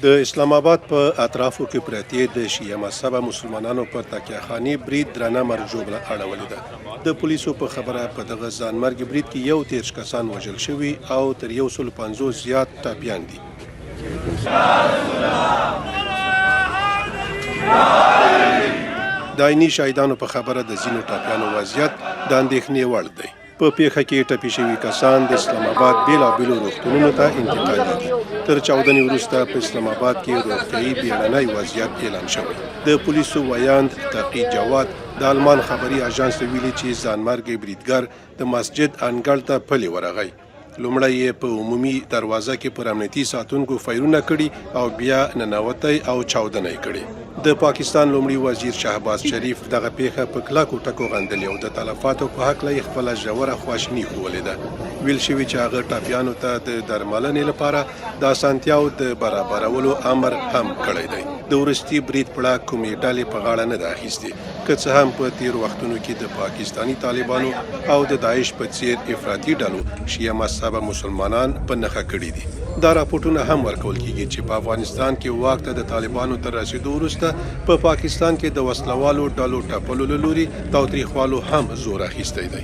د اسلام آباد په اطرافو کې پرتې د شیعه مذهبه مسلمانانو پر تکیهخانې برید درنه مرجوبله اړولې ده. د پولیسو په خبره په دغه ځانمرګ برید کې 31 کسان وژل شوي او تر 150 زیات ټاپیان دي. د عیني شهیدانو په خبره د ځینو ټاپیانو وضعیت د اندېښنې وړ دی. په پیښه کې ټپي شوي کسان د اسلام آباد بیلابیلو روغتونونو ته انتقالیږي. تر چاودنې وروسته په اسلام آباد کې روغتیایي بیړنی وضعیت اعلان شوی. د پولیسو ویاند تقی جواد د آلمان خبري اژانس ته ویلي چې ځانمرګي بریدګر د مسجد انګړ ته پلی ورغی. لومړی یې په عمومي دروازه کې پر امنیتي ساتونکو فایرونه کړي او بیا ننوتی او چاودنه یې کړې. د پاکستان لومړي وزیر شهباز شریف دغه پیښه په کلکو ټکو غندلې او د تلفاتو په هکله یې خپله ژوره خواشیني ښودلې ده. ویل شوي چې هغه ټاپیانو ته د درملنې لپاره د اسانتیاو د برابرولو امر هم کړی دی. د وروستي برید پړه کومې ډلې په غاړه نه ده اخیستې، که څه هم په تیرو وختونو کې د پاکستاني طالبانو او د داعش په څیر افراطي ډلو شیعه مذهبه مسلمانان په نښه کړي دي. دا راپورټونه هم ورکول کیږي چې په افغانستان کې واک ته د طالبانو تر رسیدو وروسته په پاکستان کې د وسلوالو ډلو ټپلو له لوري تاوتریخوالو هم زور اخیستی دی.